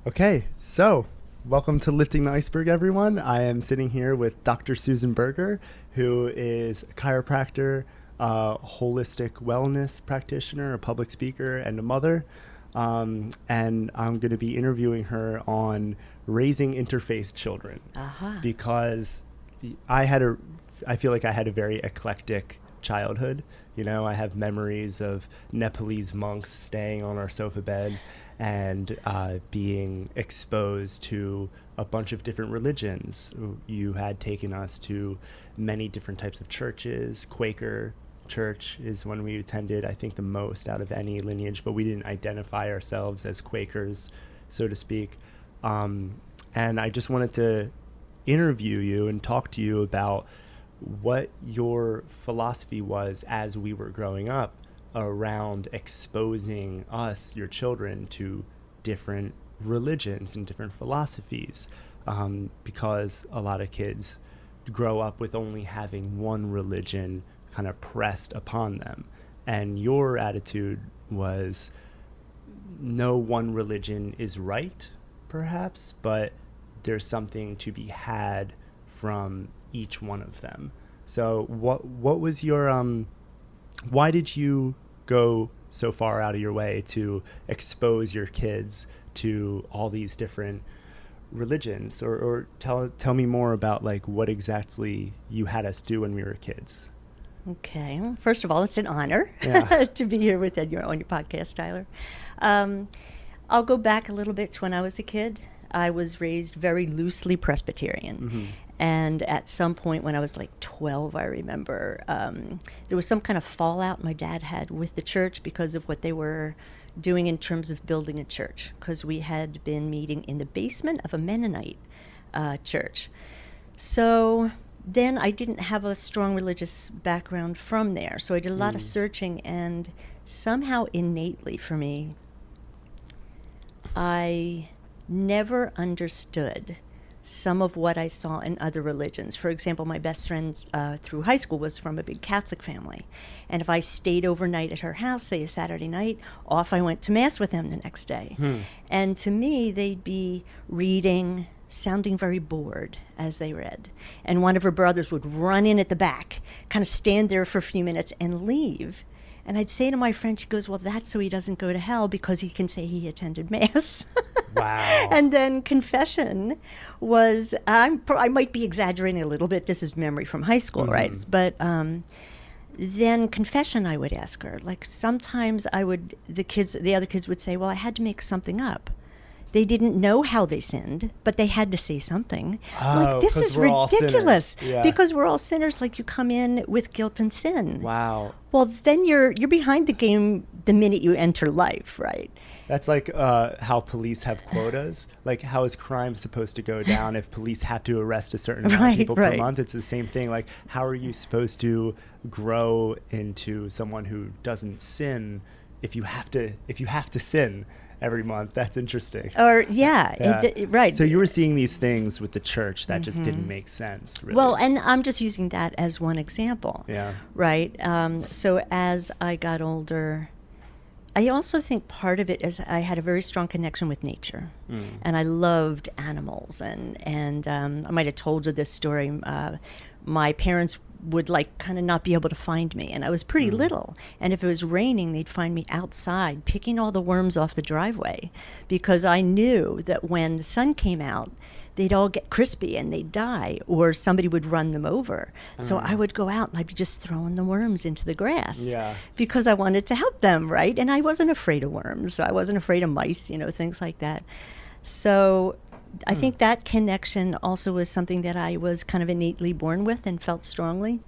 Okay, so welcome to Lifting the Iceberg, everyone. I am sitting here with Dr. Susan Berger, who is a chiropractor, a holistic wellness practitioner, a public speaker, and a mother. And I'm going to be interviewing her on raising interfaith children because I feel like I had a very eclectic childhood. You know, I have memories of Nepalese monks staying on our sofa bed and being exposed to a bunch of different religions. You had taken us to many different types of churches. Quaker church is one we attended, I think, the most out of any lineage, but we didn't identify ourselves as Quakers, so to speak. And I just wanted to interview you and talk to you about what your philosophy was as we were growing up around exposing us, your children, to different religions and different philosophies, because a lot of kids grow up with only having one religion kind of pressed upon them. And your attitude was no one religion is right, perhaps, but there's something to be had from each one of them. So what was your why did you go so far out of your way to expose your kids to all these different religions? Or tell me more about like what exactly you had us do when we were kids. Okay. Well, first of all, it's an honor to be here with you on your podcast, Tyler. I'll go back a little bit to when I was a kid. I was raised very loosely Presbyterian. Mm-hmm. And at some point when I was like 12, I remember there was some kind of fallout my dad had with the church because of what they were doing in terms of building a church, because we had been meeting in the basement of a Mennonite church. So then I didn't have a strong religious background from there. So I did a lot of searching, and somehow innately for me, I never understood some of what I saw in other religions. For example, my best friend through high school was from a big Catholic family. And if I stayed overnight at her house, say a Saturday night, off I went to Mass with them the next day. And to me, they'd be reading, sounding very bored as they read. And one of her brothers would run in at the back, kind of stand there for a few minutes and leave. And I'd say to my friend, she goes, well, that's so he doesn't go to hell because he can say he attended Mass. Wow. And then confession was, I might be exaggerating a little bit. This is memory from high school, right? But then confession, I would ask her. Like sometimes the other kids would say, well, I had to make something up. They didn't know how they sinned, but they had to say something. Like, this is ridiculous. Yeah. Because we're all sinners. Like, you come in with guilt and sin. Wow. Well, then you're behind the game the minute you enter life, right? That's like how police have quotas. Like, how is crime supposed to go down if police have to arrest a certain amount of people per month? It's the same thing. Like, how are you supposed to grow into someone who doesn't sin if you have to sin every month? That's interesting. Or right. So you were seeing these things with the church that just didn't make sense, really. Well, and I'm just using that as one example. Yeah. Right. So as I got older, I also think part of it is I had a very strong connection with nature, and I loved animals. And I might have told you this story. My parents would like kind of not be able to find me, and I was pretty little, and if it was raining they'd find me outside picking all the worms off the driveway, because I knew that when the sun came out they'd all get crispy and they'd die, or somebody would run them over. So I would go out and I'd be just throwing the worms into the grass because I wanted to help them, right? And I wasn't afraid of worms, so I wasn't afraid of mice, things like that. So I think that connection also was something that I was kind of innately born with and felt strongly.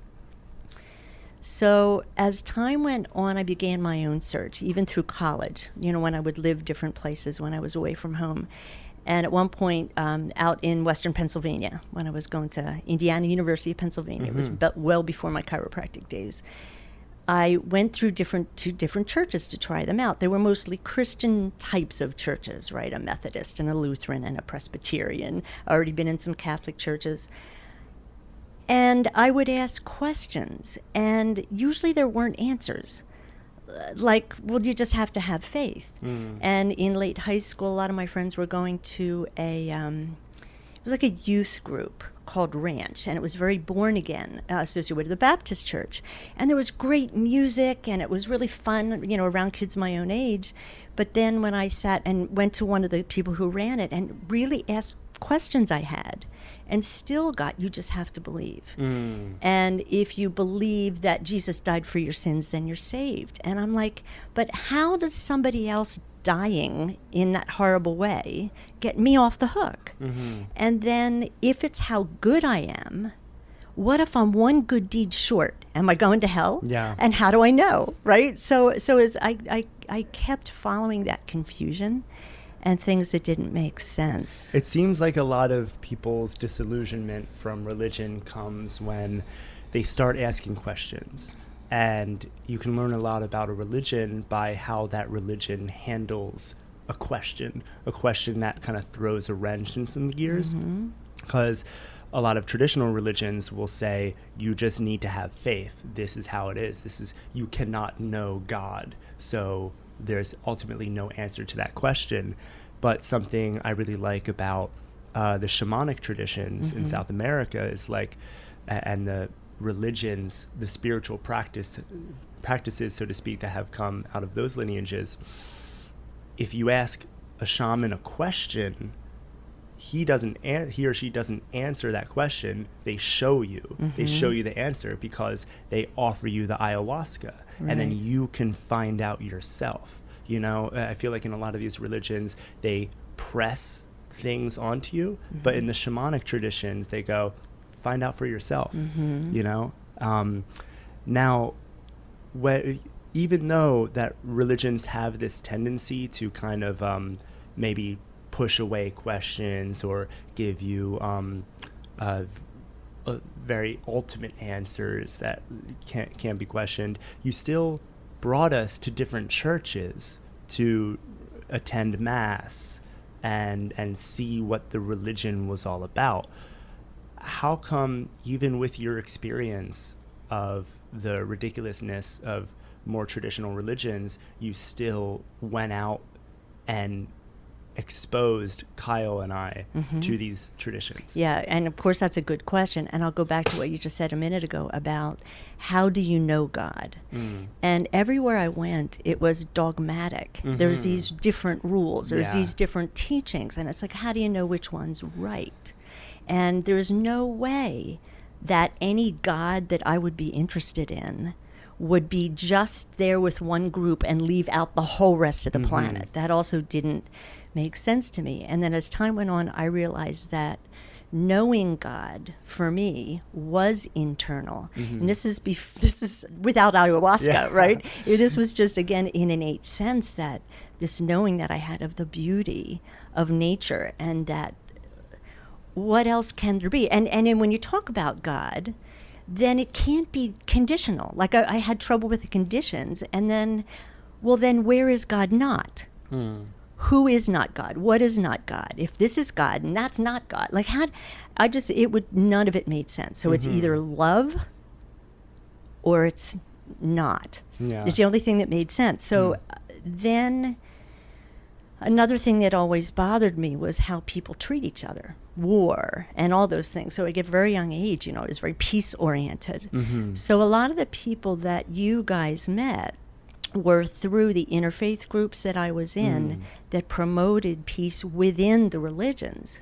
So as time went on, I began my own search, even through college, when I would live different places when I was away from home. And at one point, out in Western Pennsylvania, when I was going to Indiana University of Pennsylvania, it was well before my chiropractic days, I went through two different churches to try them out. They were mostly Christian types of churches, right? A Methodist and a Lutheran and a Presbyterian. I already been in some Catholic churches. And I would ask questions, and usually there weren't answers. like, well, you just have to have faith. And in late high school, a lot of my friends were going to it was like a youth group called Ranch, and it was very born again, associated with the Baptist church. And there was great music, and it was really fun, you know, around kids my own age. But then when I sat and went to one of the people who ran it and really asked questions I had, and still got, you just have to believe. And if you believe that Jesus died for your sins, then you're saved. And I'm like, but how does somebody else dying in that horrible way get me off the hook? And then if it's how good I am, what if I'm one good deed short? Am I going to hell? Yeah. And how do I know, right? So as I kept following that confusion and things that didn't make sense. It seems like a lot of people's disillusionment from religion comes when they start asking questions. And you can learn a lot about a religion by how that religion handles a question that kind of throws a wrench in some gears. Because a lot of traditional religions will say, you just need to have faith. This is how it is. You cannot know God. So there's ultimately no answer to that question. But something I really like about the shamanic traditions in South America is like, and the religions, the spiritual practices, so to speak, that have come out of those lineages. If you ask a shaman a question, he or she doesn't answer that question. They show you. They show you the answer because they offer you the ayahuasca, and then you can find out yourself. You know, I feel like in a lot of these religions, they press things onto you, but in the shamanic traditions, they go, find out for yourself. You know, now, even though that religions have this tendency to kind of maybe push away questions or give you very ultimate answers that can't be questioned, you still brought us to different churches to attend mass and see what the religion was all about. How come, even with your experience of the ridiculousness of more traditional religions, you still went out and exposed Kyle and I to these traditions? Yeah, and of course that's a good question. And I'll go back to what you just said a minute ago about how do you know God? And everywhere I went, it was dogmatic. There's these different rules. There's these different teachings. And it's like, how do you know which one's right? And there's no way that any God that I would be interested in would be just there with one group and leave out the whole rest of the planet. That also didn't make sense to me. And then as time went on, I realized that knowing God for me was internal. And this is without ayahuasca, right? This was just, again, in an innate sense, that this knowing that I had of the beauty of nature, and that what else can there be? And then when you talk about God, then it can't be conditional. Like I had trouble with the conditions, and then, well, then where is God not? Who is not God? What is not God? If this is God and that's not God, like none of it made sense. So it's either love or it's not. Yeah. It's the only thing that made sense. So then another thing that always bothered me was how people treat each other, war and all those things. So at a very young age, it was very peace oriented. So a lot of the people that you guys met were through the interfaith groups that I was in that promoted peace within the religions.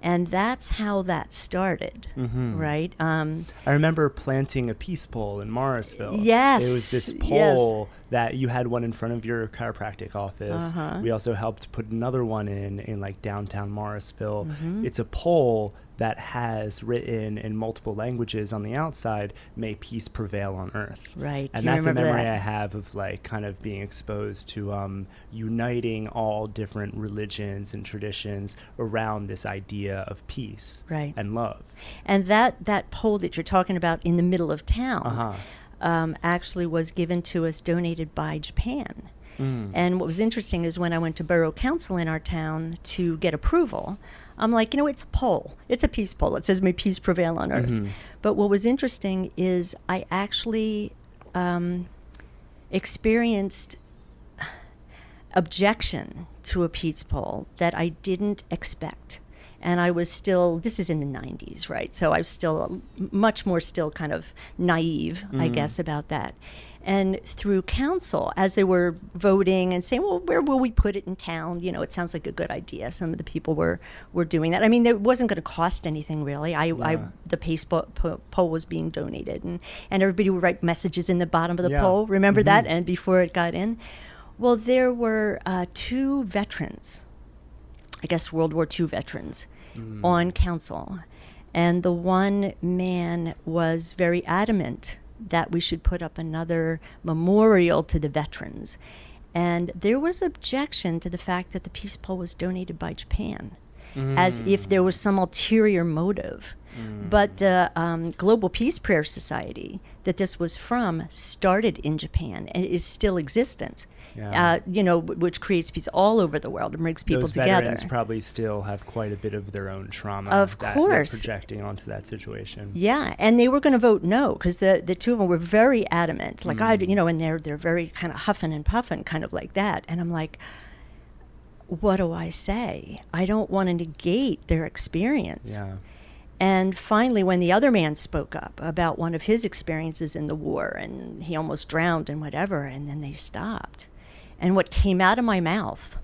And that's how that started, right? I remember planting a peace pole in Morrisville. Yes. It was this pole that you had one in front of your chiropractic office. We also helped put another one in like downtown Morrisville. It's a pole that has written in multiple languages on the outside, "May peace prevail on earth." Right. And that's a memory I have of like kind of being exposed to uniting all different religions and traditions around this idea of peace and love. And that pole that you're talking about in the middle of town actually was given to us, donated by Japan. And what was interesting is when I went to borough council in our town to get approval, I'm like, it's a pole. It's a peace pole. It says, "May peace prevail on earth." But what was interesting is I actually, experienced objection to a peace poll that I didn't expect. And I was still, this is in the 90s, right? So I was still much more still kind of naive, I guess, about that. And through council, as they were voting and saying, well, where will we put it in town? You know, it sounds like a good idea. Some of the people were doing that. I mean, it wasn't going to cost anything, really. The peace poll was being donated. And everybody would write messages in the bottom of the poll. Remember that? And before it got in? Well, there were 2 veterans, I guess World War II veterans, on council. And the one man was very adamant that we should put up another memorial to the veterans. And there was objection to the fact that the peace poll was donated by Japan, as if there was some ulterior motive. But the Global Peace Prayer Society that this was from started in Japan and is still existent. Which creates peace all over the world and brings people Those together. Veterans probably still have quite a bit of their own trauma of that course. they're projecting onto that situation. Yeah, and they were going to vote no because the 2 of them were very adamant. Like and they're very kind of huffing and puffing, kind of like that. And I'm like, what do I say? I don't want to negate their experience. Yeah. And finally, when the other man spoke up about one of his experiences in the war, and he almost drowned and whatever, and then they stopped. And what came out of my mouth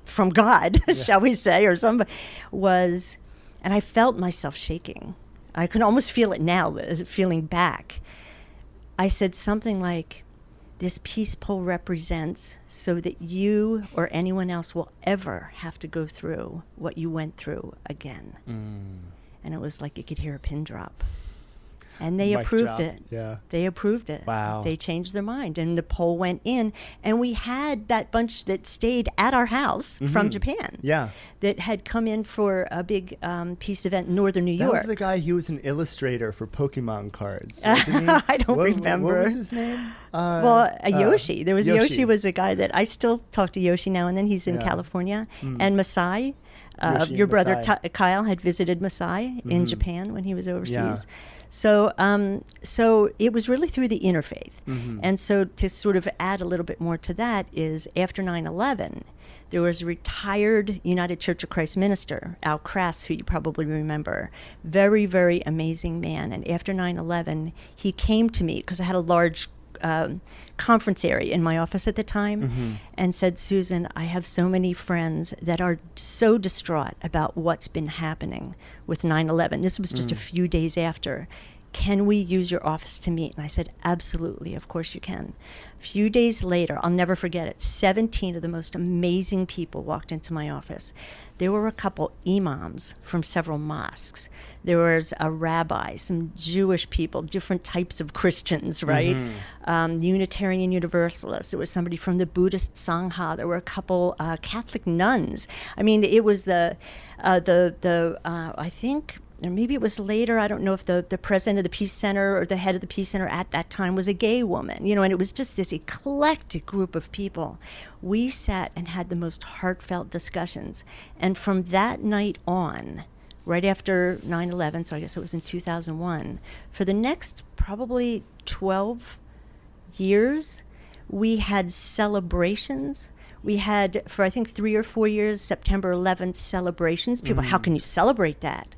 from God, shall we say, or somebody, was, and I felt myself shaking. I can almost feel it now, feeling back. I said something like, this peace poll represents so that you or anyone else will ever have to go through what you went through again. And it was like you could hear a pin drop. And they approved it. Yeah. They approved it. Wow. They changed their mind. And the poll went in. And we had that bunch that stayed at our house from Japan. Yeah. That had come in for a big peace event in northern New York. That was the guy, he was an illustrator for Pokemon cards, wasn't he? I don't remember. What was his name? Yoshi. There was Yoshi was a guy that I still talk to Yoshi now and then. He's in California. And Masai. Your brother Kyle had visited Masai in Japan when he was overseas. Yeah. So it was really through the interfaith. And so to sort of add a little bit more to that is after 9/11, there was a retired United Church of Christ minister, Al Crass, who you probably remember. Very, very amazing man. And after 9/11, he came to me because I had a large conference area in my office at the time and said, Susan, I have so many friends that are so distraught about what's been happening with 9/11. This was just a few days after. Can we use your office to meet? And I said, absolutely, of course you can. A few days later, I'll never forget it, 17 of the most amazing people walked into my office. There were a couple imams from several mosques. There was a rabbi, some Jewish people, different types of Christians, right? Unitarian Universalists. There was somebody from the Buddhist Sangha. There were a couple Catholic nuns. I mean, it was I think, or maybe it was later, I don't know if the president of the Peace Center or the head of the Peace Center at that time was a gay woman, and it was just this eclectic group of people. We sat and had the most heartfelt discussions. And from that night on, right after 9/11, so I guess it was in 2001, for the next probably 12 years, we had celebrations. We had, for I think 3 or 4 years, September 11th celebrations. People, how can you celebrate that?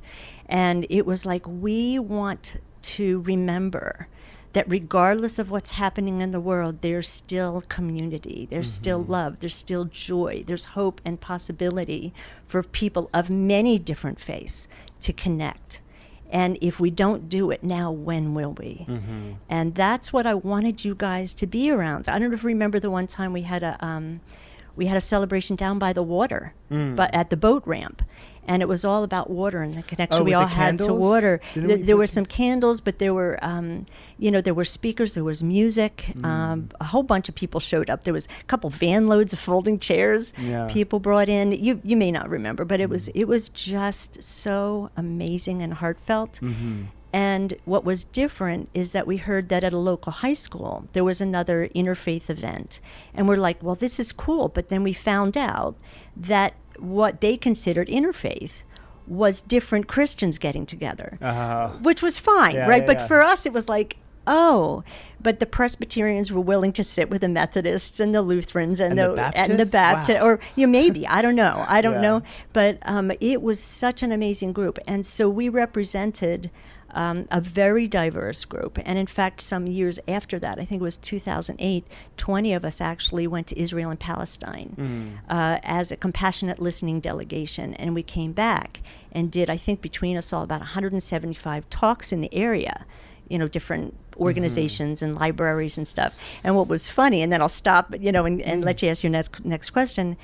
And it was like, we want to remember that regardless of what's happening in the world, there's still community, there's still love, there's still joy, there's hope and possibility for people of many different faiths to connect. And if we don't do it now, when will we? And that's what I wanted you guys to be around. I don't know if you remember the one time we had a celebration down by the water, but at the boat ramp. And it was all about water and the connection we all had to water. There were some candles, but there were, there were speakers, there was music. A whole bunch of people showed up. There was a couple van loads of folding chairs people brought in. You may not remember, but it was just so amazing and heartfelt. And what was different is that we heard that at a local high school, there was another interfaith event. And we're like, well, this is cool. But then we found out that what they considered interfaith was different Christians getting together, which was fine, right? But for us, it was like, oh, but the Presbyterians were willing to sit with the Methodists and the Lutherans and the Baptists, wow. or maybe, I don't know, Yeah. but it was such an amazing group, and so we represented a very diverse group. And in fact, some years after that, I think it was 2008, 20 of us actually went to Israel and Palestine as a compassionate listening delegation. And we came back and did, I think, between us all, about 175 talks in the area, different organizations and libraries and stuff. And what was funny, and then I'll stop, and let you ask your next question,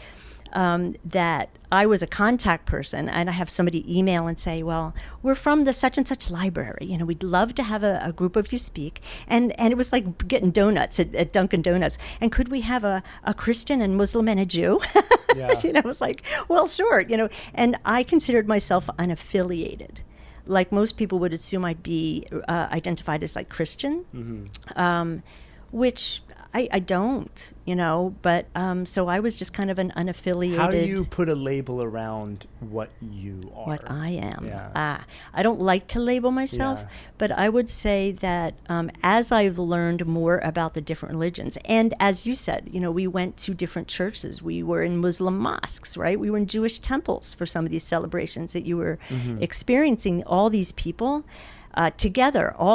that I was a contact person, and I have somebody email and say, well, we're from the such and such library. We'd love to have a group of you speak. And it was like getting donuts at Dunkin' Donuts. And could we have a Christian and Muslim and a Jew? Yeah. It was like, well, sure. And I considered myself unaffiliated. Like most people would assume I'd be identified as like Christian, which I don't, but so I was just kind of an unaffiliated. How do you put a label around what you are? What I am. Yeah. I don't like to label myself, but I would say that as I've learned more about the different religions, and as you said, we went to different churches. We were in Muslim mosques, right? We were in Jewish temples for some of these celebrations that you were experiencing, all these people all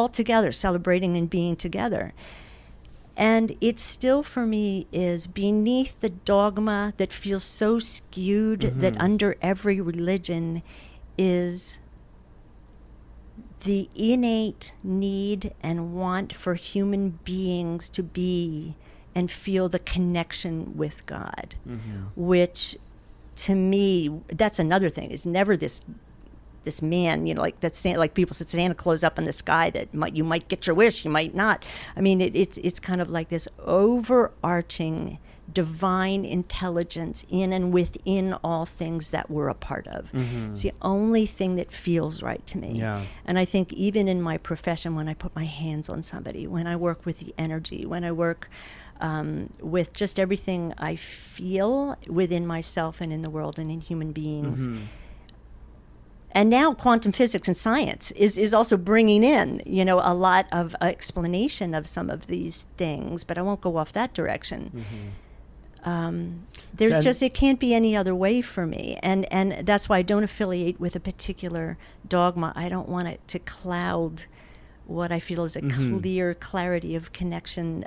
together, celebrating and being together. And it still, for me, is beneath the dogma that feels so skewed that under every religion is the innate need and want for human beings to be and feel the connection with God, which, to me, that's another thing. It's never this man, like that's like people said, Santa Claus up in the sky that you might get your wish, you might not. I mean, it's kind of like this overarching divine intelligence in and within all things that we're a part of. It's the only thing that feels right to me. Yeah. And I think even in my profession, when I put my hands on somebody, when I work with the energy, when I work with just everything I feel within myself and in the world and in human beings. And now quantum physics and science is also bringing in, a lot of explanation of some of these things, but I won't go off that direction. It can't be any other way for me. And that's why I don't affiliate with a particular dogma. I don't want it to cloud what I feel is a clear clarity of connection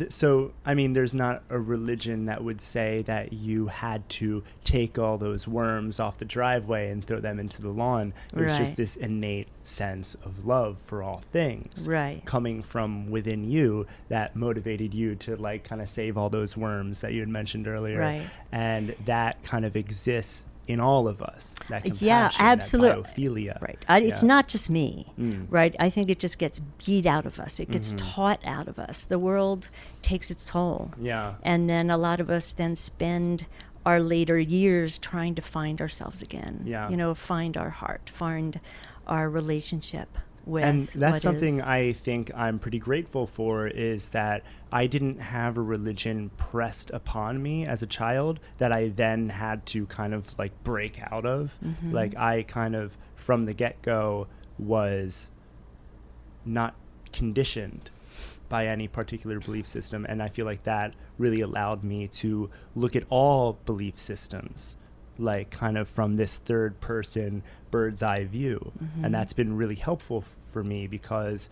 So, I mean, there's not a religion that would say that you had to take all those worms off the driveway and throw them into the lawn. It was just this innate sense of love for all things coming from within you that motivated you to like kind of save all those worms that you had mentioned earlier. And that kind of exists in all of us, that compassion, absolutely. that biophilia. It's not just me, right? I think it just gets beat out of us. It gets taught out of us. The world takes its toll. And then a lot of us then spend our later years trying to find ourselves again. Find our heart, find our relationship with and that's something is. I think I'm pretty grateful for, is that I didn't have a religion pressed upon me as a child that I then had to kind of like break out of. Like I kind of from the get-go was not conditioned by any particular belief system, and I feel like that really allowed me to look at all belief systems like kind of from this third person bird's eye view. And that's been really helpful for me, because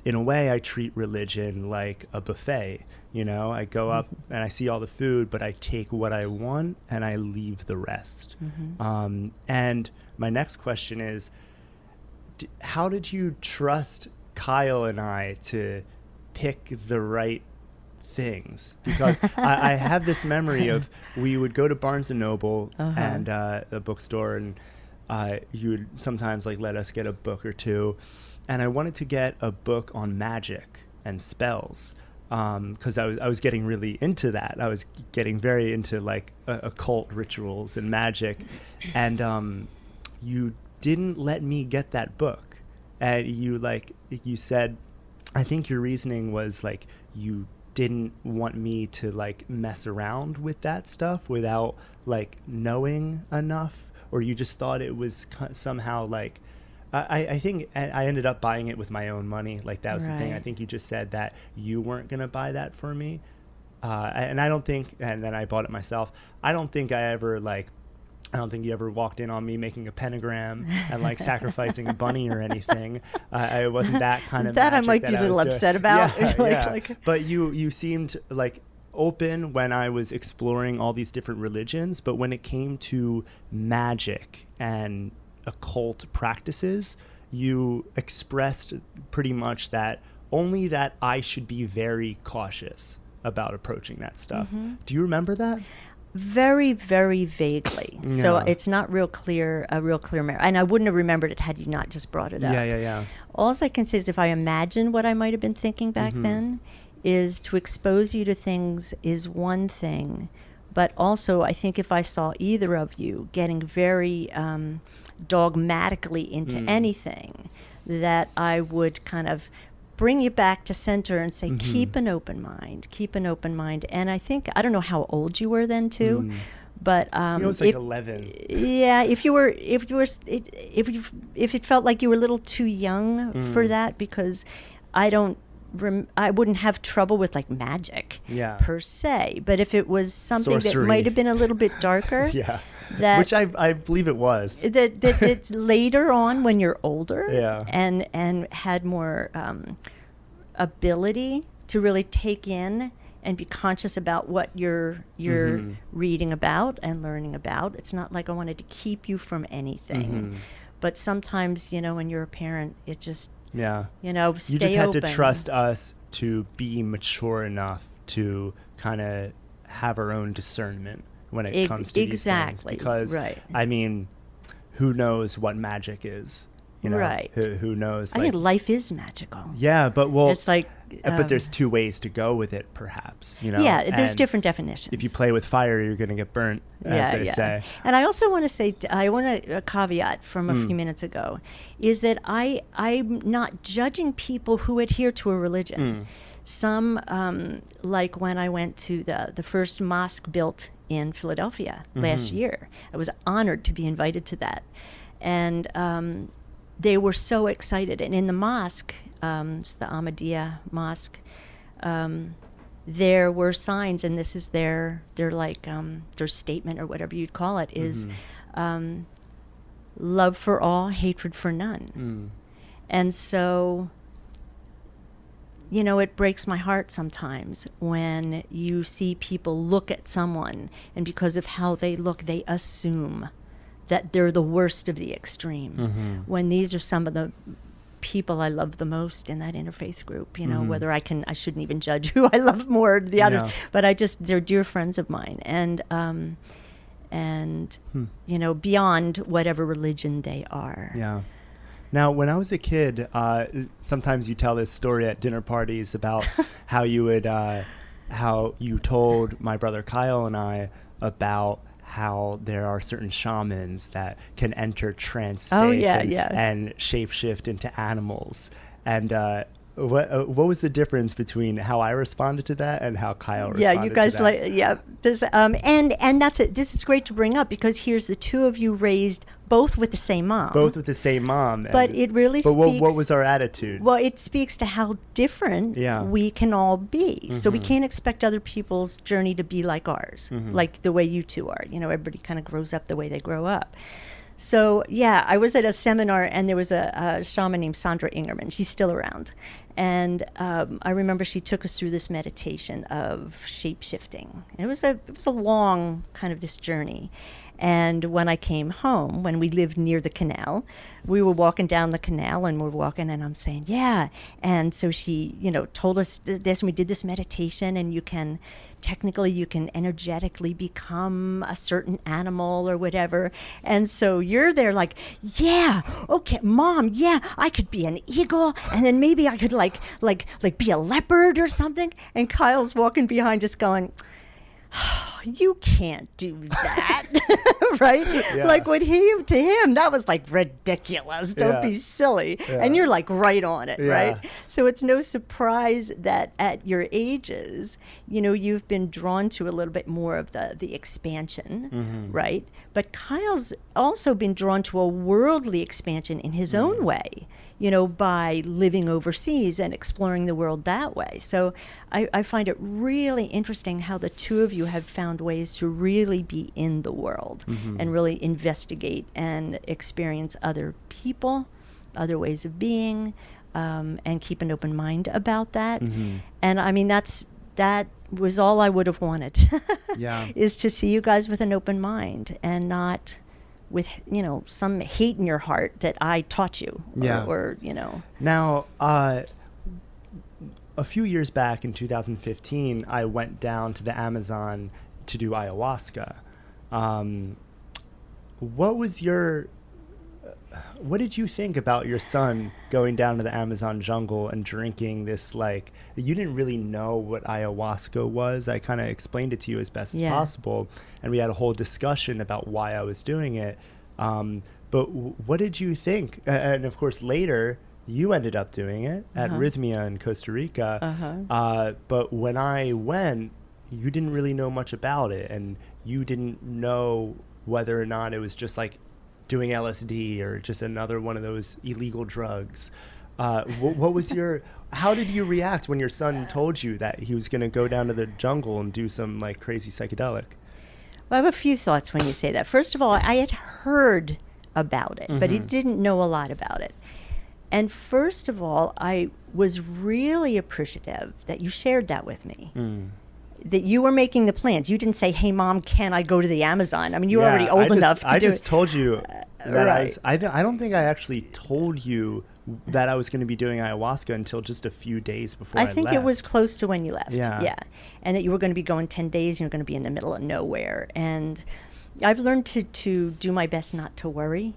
in a way I treat religion like a buffet. I go up and I see all the food, but I take what I want and I leave the rest. And my next question is, how did you trust Kyle and I to pick the right things? Because I have this memory of, we would go to Barnes and Noble and the bookstore, and you would sometimes like let us get a book or two, and I wanted to get a book on magic and spells, because I was getting really into that. I was getting very into like occult rituals and magic, and you didn't let me get that book, and you said, I think your reasoning was like you didn't want me to like mess around with that stuff without like knowing enough, or you just thought it was somehow like I think I ended up buying it with my own money. Like that was the thing. I Right. think you just said that you weren't going to buy that for me. And I don't think, and then I bought it myself. I don't think you ever walked in on me making a pentagram and like sacrificing a bunny or anything. I wasn't that kind of That I magic might be a I little was doing. upset about. Yeah, Like- yeah. like- But you seemed like open when I was exploring all these different religions. But when it came to magic and occult practices, you expressed pretty much that only that I should be very cautious about approaching that stuff. Mm-hmm. Do you remember that? Very, very vaguely. So Yeah. it's not a real clear memory. And I wouldn't have remembered it had you not just brought it up. Yeah. All I can say is if I imagine what I might have been thinking back then, is to expose you to things is one thing. But also, I think if I saw either of you getting very dogmatically into anything, that I would kind of bring you back to center and say, keep an open mind. And I think, I don't know how old you were then too, but I was like 11. yeah, if it felt like you were a little too young for that, because I wouldn't have trouble with like magic per se, but if it was something Sorcery. that might have been a little bit darker, Yeah. that Which I believe it was. that it's later on when you're older Yeah. and had more ability to really take in and be conscious about what you're reading about and learning about. It's not like I wanted to keep you from anything, but sometimes, when you're a parent, it just, Yeah. stay You just had open. to trust us to be mature enough to kind of have our own discernment when it comes to these things. Exactly. Because, Right. I mean, who knows what magic is? Right. Who knows? I think life is magical. Yeah, but It's like, but there's two ways to go with it, perhaps. yeah, there's And different definitions. If you play with fire, you're going to get burnt, as they say. And I also want to say, a caveat from a few minutes ago, is that I'm not judging people who adhere to a religion. Some, like when I went to the first mosque built in Philadelphia last year, I was honored to be invited to that. And they were so excited. And in the mosque, it's the Ahmadiyya Mosque, there were signs, and this is their statement or whatever you'd call it, is love for all, hatred for none. And so, it breaks my heart sometimes when you see people look at someone, and because of how they look, they assume that they're the worst of the extreme, when these are some of the people I love the most in that interfaith group, whether I shouldn't even judge who I love more than the others, but they're dear friends of mine, and beyond whatever religion they are. Yeah. Now, when I was a kid, sometimes you tell this story at dinner parties about how you told my brother Kyle and I about how there are certain shamans that can enter trance states and shapeshift into animals. And what was the difference between how I responded to that and how Kyle responded to that? Yeah, you guys this and that's it. This is great to bring up, because here's the two of you raised both with the same mom. Both with the same mom. But it really speaks... But what was our attitude? Well, it speaks to how different we can all be. So we can't expect other people's journey to be like ours, like the way you two are. Everybody kind of grows up the way they grow up. So, yeah, I was at a seminar, and there was a shaman named Sandra Ingerman. She's still around. And I remember she took us through this meditation of shape-shifting. It was a long kind of this journey. And when I came home, when we lived near the canal, we were walking down the canal, and we're walking, and I'm saying, yeah. And so she, told us this, and we did this meditation, and you can energetically become a certain animal or whatever. And so you're there like, yeah, okay, Mom, yeah, I could be an eagle, and then maybe I could like be a leopard or something. And Kyle's walking behind just going, you can't do that, right? Yeah. Like to him, that was like ridiculous. Don't be silly. Yeah. And you're like right on it, Yeah. right? So it's no surprise that at your ages, you've been drawn to a little bit more of the expansion, right? But Kyle's also been drawn to a worldly expansion in his own way, by living overseas and exploring the world that way. So I find it really interesting how the two of you have found ways to really be in the world and really investigate and experience other people, other ways of being, and keep an open mind about that. And I mean, that was all I would have wanted, is to see you guys with an open mind and not with, some hate in your heart that I taught you or. Now, a few years back in 2015, I went down to the Amazon to do ayahuasca. What did you think about your son going down to the Amazon jungle and drinking this, you didn't really know what ayahuasca was. I kind of explained it to you as best as possible, and we had a whole discussion about why I was doing it. But what did you think? And of course, later, you ended up doing it at Rhythmia in Costa Rica. But when I went, you didn't really know much about it, and you didn't know whether or not it was just like doing LSD or just another one of those illegal drugs. What was how did you react when your son told you that he was going to go down to the jungle and do some crazy psychedelic? Well, I have a few thoughts when you say that. First of all, I had heard about it, but I didn't know a lot about it. And first of all, I was really appreciative that you shared that with me. That you were making the plans. You didn't say, "Hey, Mom, can I go to the Amazon?" I mean, you were already old enough to do it. I just told you that right. I don't think I actually told you that I was going to be doing ayahuasca until just a few days before I left. I think it was close to when you left. Yeah. And that you were going to be going 10 days and you were going to be in the middle of nowhere. And I've learned to do my best not to worry,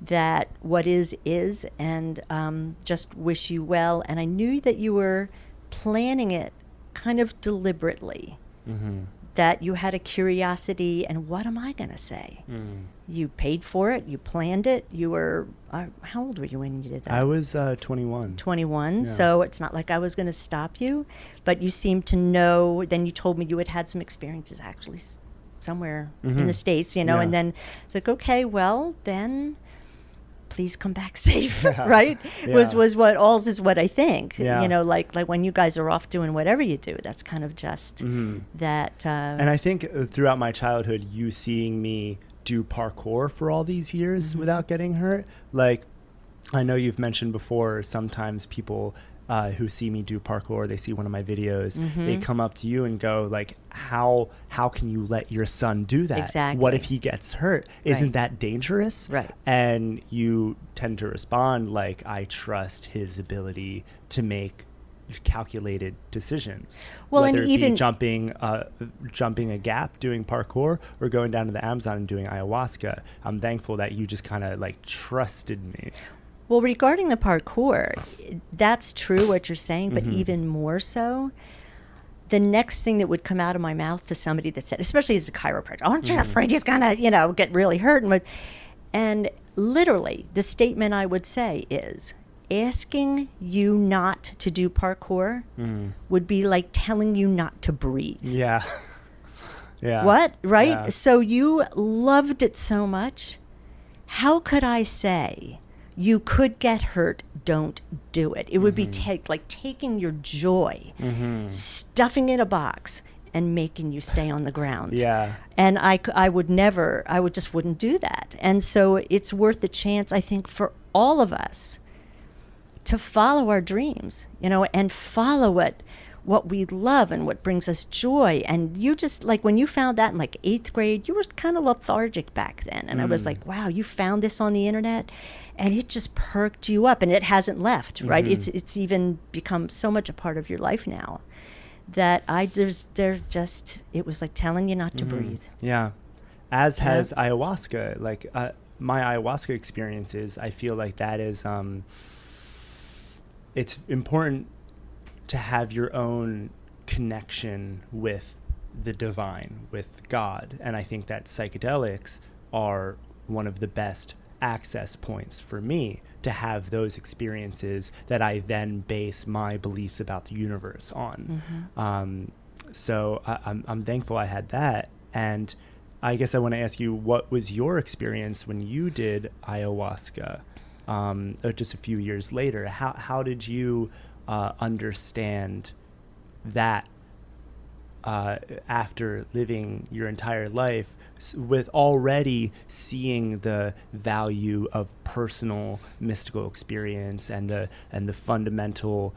that what is, and just wish you well. And I knew that you were planning it kind of deliberately, that you had a curiosity, and what am I going to say? You paid for it, you planned it, you were, how old were you when you did that? I was 21. 21, so it's not like I was going to stop you, but you seemed to know. Then you told me you had some experiences actually somewhere in the States, and then it's like, okay, well, then please come back safe, right? Was what all's is what I think. Like when you guys are off doing whatever you do, that's kind of just that. And I think throughout my childhood, you seeing me do parkour for all these years without getting hurt, I know you've mentioned before, sometimes people who see me do parkour, they see one of my videos, they come up to you and go how can you let your son do that? Exactly. What if he gets hurt? Isn't that dangerous? Right. And you tend to respond I trust his ability to make calculated decisions. Well, whether and it even be jumping a gap doing parkour or going down to the Amazon and doing ayahuasca. I'm thankful that you just kind of trusted me. Well, regarding the parkour, that's true what you're saying, but even more so, the next thing that would come out of my mouth to somebody that said, especially as a chiropractor, aren't you afraid he's going to, get really hurt? And literally, the statement I would say is, asking you not to do parkour would be like telling you not to breathe. Yeah. Yeah. What? Right? Yeah. So you loved it so much. How could I say, you could get hurt, don't do it? It would be like taking your joy, stuffing it in a box, and making you stay on the ground. Yeah. And I just wouldn't do that. And so it's worth the chance, I think, for all of us to follow our dreams, and follow what we love and what brings us joy. And you just, when you found that in 8th grade, you were kind of lethargic back then. And I was like, wow, you found this on the internet, and it just perked you up, and it hasn't left, right? It's even become so much a part of your life now that it was like telling you not to breathe. Yeah. As has ayahuasca. My ayahuasca experiences, I feel like that is, it's important to have your own connection with the divine, with God. And I think that psychedelics are one of the best access points for me to have those experiences that I then base my beliefs about the universe on. So I'm thankful I had that. And I guess I want to ask you, what was your experience when you did ayahuasca just a few years later? How did you understand that after living your entire life with already seeing the value of personal mystical experience and the fundamental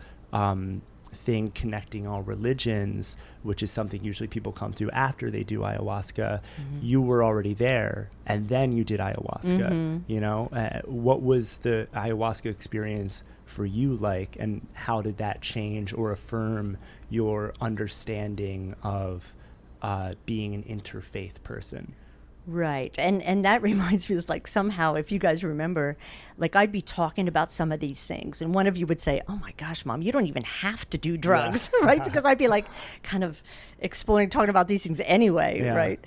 thing connecting all religions, which is something usually people come to after they do ayahuasca? You were already there, and then you did ayahuasca. You know, what was the ayahuasca experience for you like, and how did that change or affirm your understanding of being an interfaith person? Right. And that reminds me, is like, somehow, if you guys remember, like, I'd be talking about some of these things, and one of you would say, "Oh my gosh, Mom, you don't even have to do drugs," right? Because I'd be like kind of exploring, talking about these things anyway, right?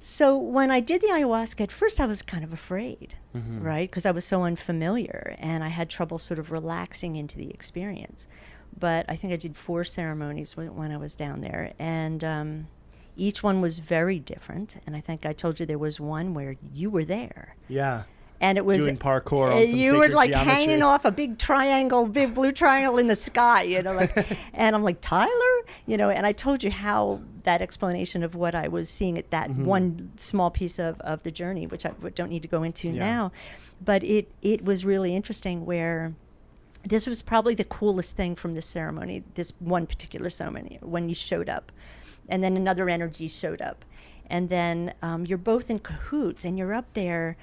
So when I did the ayahuasca, at first I was kind of afraid, right? Because I was so unfamiliar, and I had trouble sort of relaxing into the experience. But I think I did 4 ceremonies when I was down there, and each one was very different. And I think I told you there was one where you were there. Yeah. And it was doing parkour on some you were like geometry. hanging off a big triangle, big blue triangle in the sky, you know, like, and I'm like, Tyler, you know, and I told you how that explanation of what I was seeing at that one small piece of the journey, which I don't need to go into now, but it was really interesting, where this was probably the coolest thing from this ceremony, this one particular ceremony, when you showed up, and then another energy showed up, and then you're both in cahoots, and you're up there.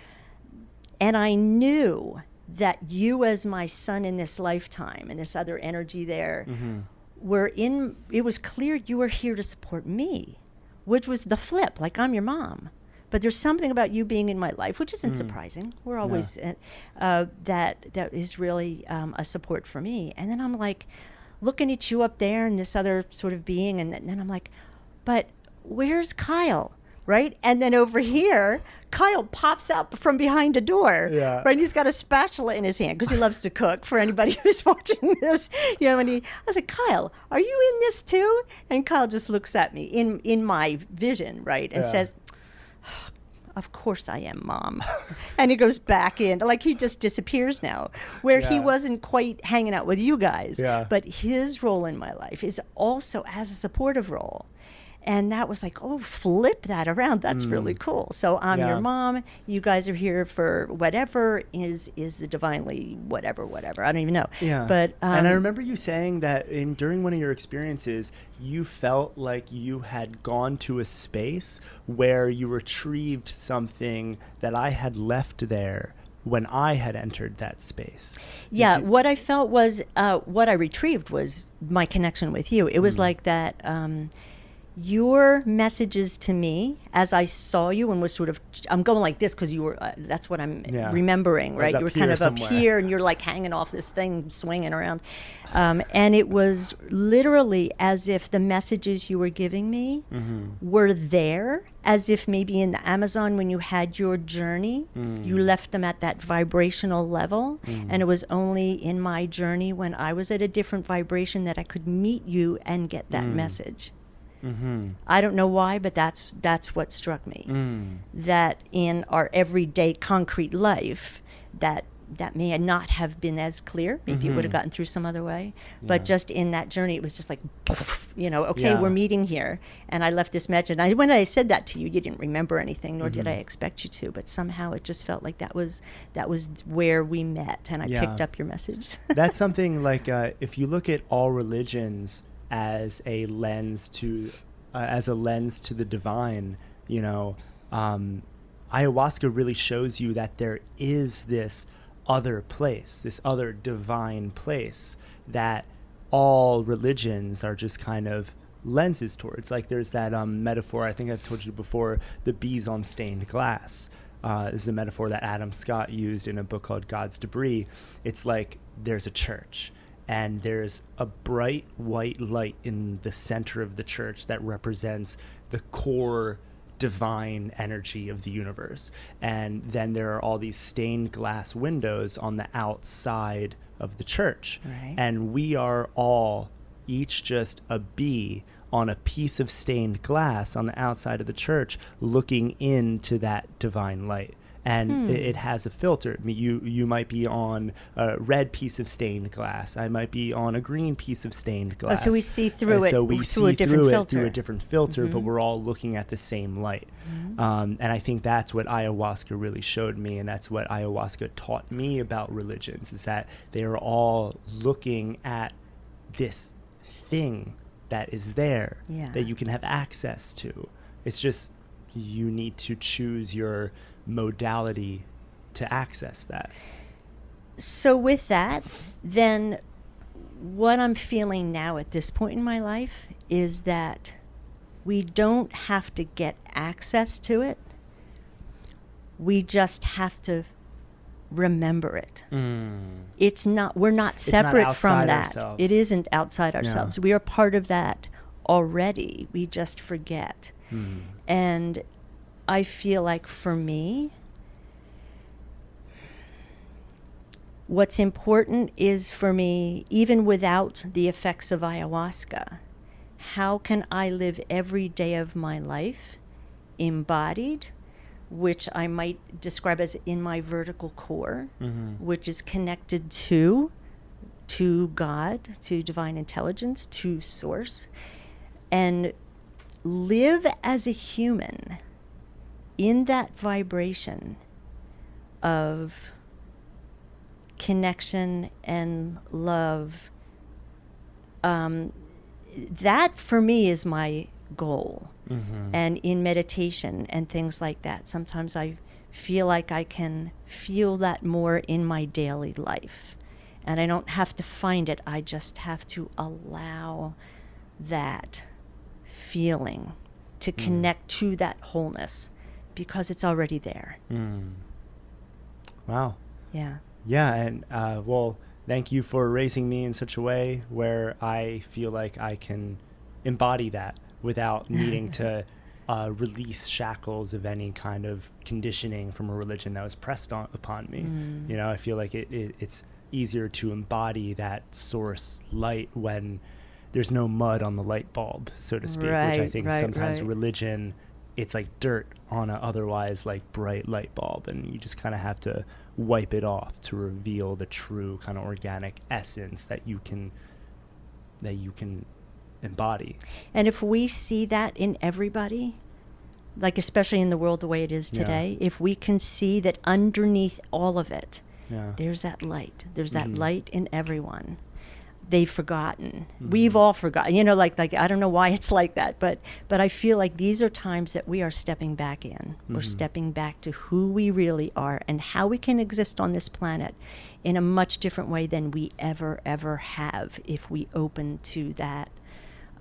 And I knew that you, as my son in this lifetime, and this other energy there, it was clear you were here to support me, which was the flip, like, I'm your mom. But there's something about you being in my life, which isn't surprising. We're always, that is really a support for me. And then I'm like, looking at you up there and this other sort of being, and then I'm like, but where's Kyle? Right? And then over here, Kyle pops up from behind a door. Yeah. Right? And he's got a spatula in his hand because he loves to cook, for anybody who's watching this. You know, and I was like, Kyle, are you in this too? And Kyle just looks at me in my vision, right? And says, "Of course I am, Mom." And he goes back in. Like, he just disappears now, where he wasn't quite hanging out with you guys. Yeah. But his role in my life is also as a supportive role. And that was like, oh, flip that around. That's really cool. So I'm your mom. You guys are here for whatever is the divinely whatever. I don't even know. Yeah. But and I remember you saying that during one of your experiences, you felt like you had gone to a space where you retrieved something that I had left there when I had entered that space. Yeah. What I felt was, what I retrieved was my connection with you. It was like that. Your messages to me, as I saw you and was sort of, I'm going like this because you were, that's what I'm remembering, right? You were kind of somewhere up here, and you're like hanging off this thing, swinging around. And it was literally as if the messages you were giving me were there, as if maybe in the Amazon, when you had your journey, you left them at that vibrational level. And it was only in my journey, when I was at a different vibration, that I could meet you and get that message. I don't know why, but that's what struck me. That in our everyday concrete life, that may not have been as clear. Maybe it would have gotten through some other way. But just in that journey, it was just like, you know, okay, we're meeting here. And I left this message. And when I said that to you, you didn't remember anything, nor did I expect you to. But somehow it just felt like that was where we met. And I picked up your message. That's something like, if you look at all religions as a lens to the divine, you know, ayahuasca really shows you that there is this other place, this other divine place that all religions are just kind of lenses towards. Like, there's that metaphor, I think I've told you before, the bees on stained glass. This is a metaphor that Adam Scott used in a book called God's Debris. It's like there's a church, and there's a bright white light in the center of the church that represents the core divine energy of the universe. And then there are all these stained glass windows on the outside of the church. Right. And we are all each just a bee on a piece of stained glass on the outside of the church looking into that divine light. And it has a filter. I mean, you might be on a red piece of stained glass. I might be on a green piece of stained glass. So we see through it So we through a see different through it filter. through a different filter, but we're all looking at the same light. And I think that's what ayahuasca really showed me, and that's what ayahuasca taught me about religions, is that they are all looking at this thing that is there, that you can have access to. It's just you need to choose your modality to access that. So with that, then what I'm feeling now at this point in my life is that we don't have to get access to it. We just have to remember it. It's not, we're not separate from that. Ourselves. It isn't outside ourselves. We are part of that already. We just forget. And I feel like for me, what's important is for me, even without the effects of ayahuasca, how can I live every day of my life embodied, which I might describe as in my vertical core, which is connected to God, to divine intelligence, to source, and live as a human in that vibration of connection and love. That for me is my goal. And in meditation and things like that, sometimes I feel like I can feel that more in my daily life. And I don't have to find it. I just have to allow that feeling to connect to that wholeness, because it's already there. Wow. Yeah. Yeah, and well, thank you for raising me in such a way where I feel like I can embody that without needing to release shackles of any kind of conditioning from a religion that was pressed upon me. You know, I feel like it's easier to embody that source light when there's no mud on the light bulb, so to speak, which I think sometimes religion, it's like dirt on a otherwise like bright light bulb, and you just kind of have to wipe it off to reveal the true kind of organic essence that you can embody. And if we see that in everybody, like especially in the world the way it is today, if we can see that underneath all of it, there's that light. There's that light in everyone. They've forgotten. We've all forgotten. You know, like I don't know why it's like that, but I feel like these are times that we are stepping back in. We're stepping back to who we really are and how we can exist on this planet in a much different way than we ever have if we open to that,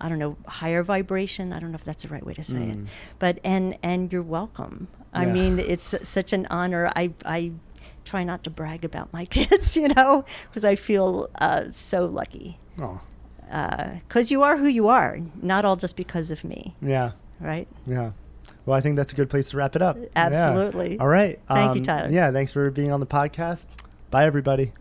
I don't know, higher vibration. I don't know if that's the right way to say it. But and you're welcome. I mean, it's such an honor. I try not to brag about my kids, you know, because I feel so lucky. Because you are who you are, not all just because of me. Yeah. Right? Yeah. Well, I think that's a good place to wrap it up. Absolutely. Yeah. All right. Thank you, Tyler. Yeah, thanks for being on the podcast. Bye, everybody.